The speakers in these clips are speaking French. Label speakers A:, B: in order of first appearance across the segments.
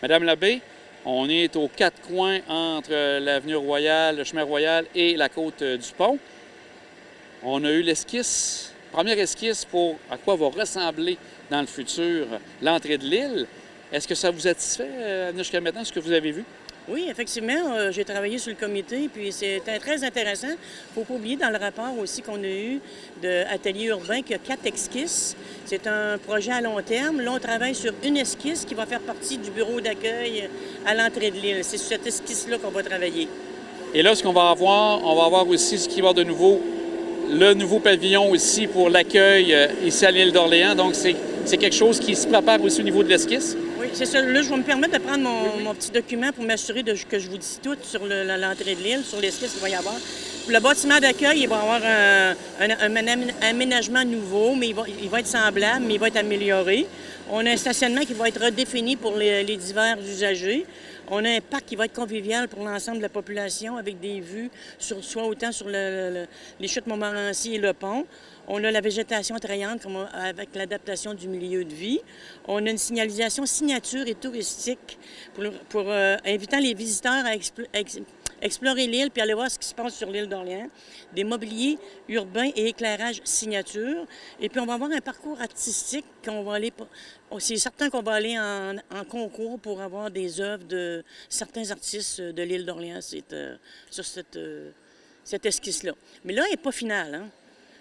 A: Madame Labbé, on est aux quatre coins entre l'avenue Royale, le chemin Royal et la côte du Pont. On a eu l'esquisse, première esquisse pour à quoi va ressembler dans le futur l'entrée de l'île. Est-ce que ça vous satisfait jusqu'à maintenant, ce que vous avez vu?
B: Oui, effectivement, j'ai travaillé sur le comité, puis c'était très intéressant. Il ne faut pas oublier dans le rapport aussi qu'on a eu de Atelier urbain qu'il y a 4 esquisses. C'est un projet à long terme. Là, on travaille sur une esquisse qui va faire partie du bureau d'accueil à l'entrée de l'île. C'est sur cette esquisse-là qu'on va travailler.
A: Et là, ce qu'on va avoir aussi ce qui va de nouveau, le nouveau pavillon aussi pour l'accueil ici à l'île d'Orléans. Donc, c'est quelque chose qui se prépare aussi au niveau de l'esquisse.
B: Oui, c'est ça. Là, je vais me permettre de prendre mon petit document pour m'assurer que je vous dis tout sur l'entrée de l'île, sur l'esquisse qu'il va y avoir. Pour le bâtiment d'accueil, il va y avoir un aménagement nouveau, mais il va être semblable, mais il va être amélioré. On a un stationnement qui va être redéfini pour les divers usagers. On a un parc qui va être convivial pour l'ensemble de la population avec des vues, soit autant sur les chutes Montmorency et le pont. On a la végétation attrayante avec l'adaptation du milieu de vie. On a une signalisation signature et touristique pour invitant les visiteurs à explorer l'île puis aller voir ce qui se passe sur l'île d'Orléans. Des mobiliers urbains et éclairage signature. Et puis on va avoir un parcours artistique qu'on va aller... C'est certain qu'on va aller en concours pour avoir des œuvres de certains artistes de l'île d'Orléans sur cette esquisse-là. Mais là, elle n'est pas finale, hein?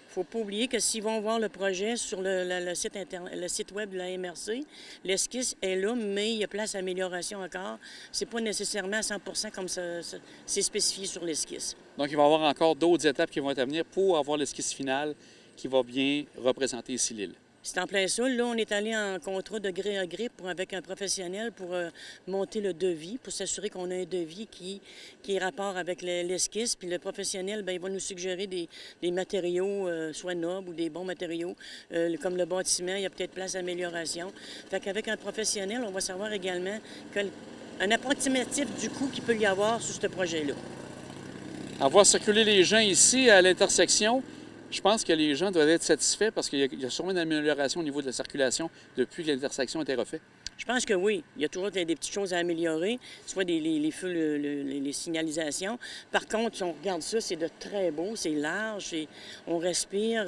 B: Il ne faut pas oublier que s'ils vont voir le projet sur le site web de la MRC, l'esquisse est là, mais il y a place à amélioration encore. Ce n'est pas nécessairement à 100 comme c'est spécifié sur l'esquisse.
A: Donc, il va y avoir encore d'autres étapes qui vont être à venir pour avoir l'esquisse finale qui va bien représenter ici l'île.
B: C'est en plein ça. Là, on est allé en contrat de gré à gré avec un professionnel pour monter le devis, pour s'assurer qu'on a un devis qui est rapport avec l'esquisse. Puis le professionnel, bien, il va nous suggérer des matériaux, soit nobles ou des bons matériaux, comme le bâtiment, il y a peut-être place d'amélioration. Fait qu'avec un professionnel, on va savoir également un approximatif du coût qu'il peut y avoir sur ce projet-là.
A: À voir circuler les gens ici à l'intersection, je pense que les gens doivent être satisfaits parce qu'il y a sûrement une amélioration au niveau de la circulation depuis que l'intersection a été refaite.
B: Je pense que oui. Il y a toujours des petites choses à améliorer, soit les feux, les signalisations. Par contre, si on regarde ça, c'est de très beau, c'est large, on respire.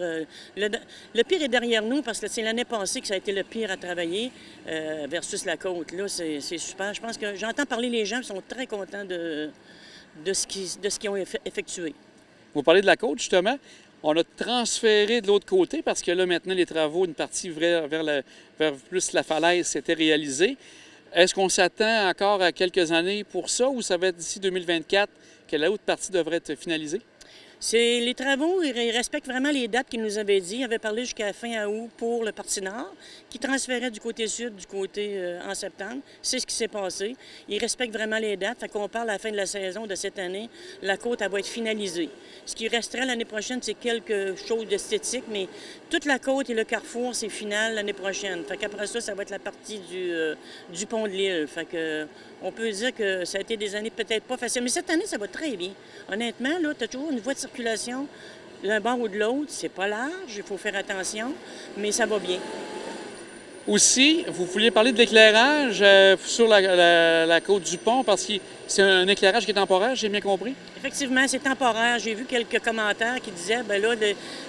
B: Le pire est derrière nous parce que c'est l'année passée que ça a été le pire à travailler versus la côte. Là, c'est super. Je pense que j'entends parler les gens qui sont très contents de ce qu'ils ont effectué.
A: Vous parlez de la côte, justement. On a transféré de l'autre côté parce que là, maintenant, les travaux, une partie vers plus la falaise s'étaient réalisés. Est-ce qu'on s'attend encore à quelques années pour ça ou ça va être d'ici 2024 que la haute partie devrait être finalisée?
B: Les travaux, ils respectent vraiment les dates qu'ils nous avaient dit. Ils avaient parlé jusqu'à fin août pour le parti nord, qui transférait du côté sud, du côté en septembre. C'est ce qui s'est passé. Ils respectent vraiment les dates. Fait qu'on parle à la fin de la saison de cette année, la côte, elle va être finalisée. Ce qui resterait l'année prochaine, c'est quelque chose d'esthétique, mais toute la côte et le carrefour, c'est final l'année prochaine. Fait qu'après ça, ça va être la partie du pont de l'île. Fait que on peut dire que ça a été des années peut-être pas faciles, mais cette année, ça va très bien. Honnêtement, là, tu as toujours une voie de circulation d'un bord ou de l'autre. C'est pas large, il faut faire attention, mais ça va bien.
A: Aussi, vous vouliez parler de l'éclairage sur la côte du pont parce que c'est un éclairage qui est temporaire, j'ai bien compris?
B: Effectivement, c'est temporaire. J'ai vu quelques commentaires qui disaient, bien là,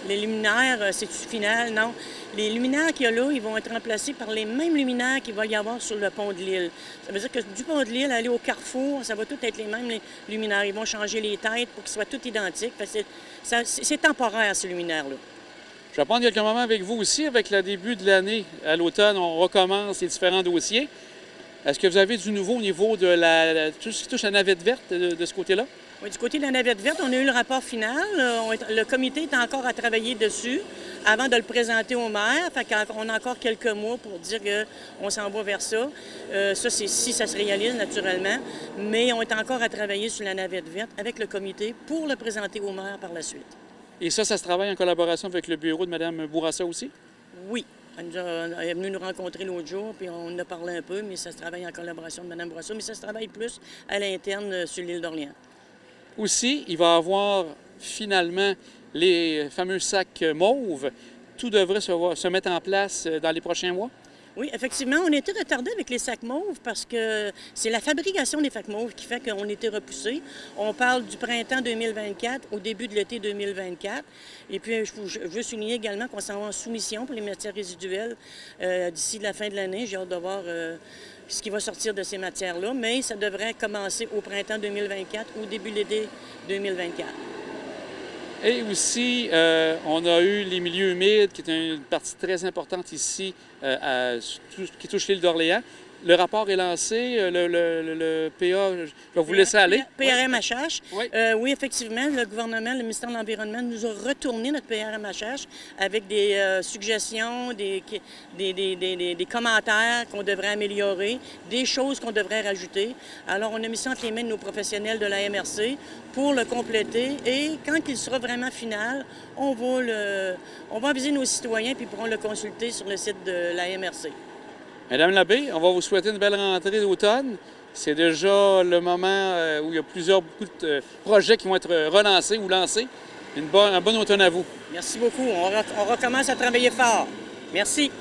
B: les luminaires, c'est-tu final? Non. Les luminaires qu'il y a là, ils vont être remplacés par les mêmes luminaires qu'il va y avoir sur le pont de l'île. Ça veut dire que du pont de l'île, aller au carrefour, ça va tout être les mêmes luminaires. Ils vont changer les têtes pour qu'ils soient tous identiques. C'est temporaire, ces luminaires-là.
A: Je vais prendre quelques moments avec vous aussi. Avec le début de l'année, à l'automne, on recommence les différents dossiers. Est-ce que vous avez du nouveau au niveau de tout ce qui touche la navette verte de ce côté-là?
B: Oui, du côté de la navette verte, on a eu le rapport final. Le comité est encore à travailler dessus avant de le présenter au maire. Fait qu'on a encore quelques mois pour dire qu'on s'en va vers ça. Ça, c'est si ça se réalise, naturellement. Mais on est encore à travailler sur la navette verte avec le comité pour le présenter au maire par la suite.
A: Et ça se travaille en collaboration avec le bureau de Mme Bourassa aussi?
B: Oui. Elle est venue nous rencontrer l'autre jour, puis on en a parlé un peu, mais ça se travaille en collaboration de Mme Bourassa, mais ça se travaille plus à l'interne sur l'île d'Orléans.
A: Aussi, il va y avoir finalement les fameux sacs mauves. Tout devrait se mettre en place dans les prochains mois?
B: Oui, effectivement, on a été retardé avec les sacs mauves parce que c'est la fabrication des sacs mauves qui fait qu'on a été repoussé. On parle du printemps 2024 au début de l'été 2024. Et puis, je veux souligner également qu'on s'en va en soumission pour les matières résiduelles d'ici la fin de l'année. J'ai hâte de voir ce qui va sortir de ces matières-là, mais ça devrait commencer au printemps 2024 ou au début de l'été 2024.
A: Et aussi, on a eu les milieux humides, qui est une partie très importante ici, qui touche l'île d'Orléans. Le rapport est lancé, le PA, je vais vous laisser aller.
B: PRMHH.
A: Oui.
B: Oui, effectivement, le gouvernement, le ministère de l'Environnement nous a retourné notre PRMHH avec des suggestions, des commentaires qu'on devrait améliorer, des choses qu'on devrait rajouter. Alors, on a mis ça entre les mains de nos professionnels de la MRC pour le compléter et quand il sera vraiment final, on va aviser nos citoyens puis ils pourront le consulter sur le site de la MRC.
A: Madame Labbé, on va vous souhaiter une belle rentrée d'automne. C'est déjà le moment où il y a beaucoup de projets qui vont être relancés ou lancés. Un bon automne à vous.
B: Merci beaucoup. On recommence à travailler fort. Merci.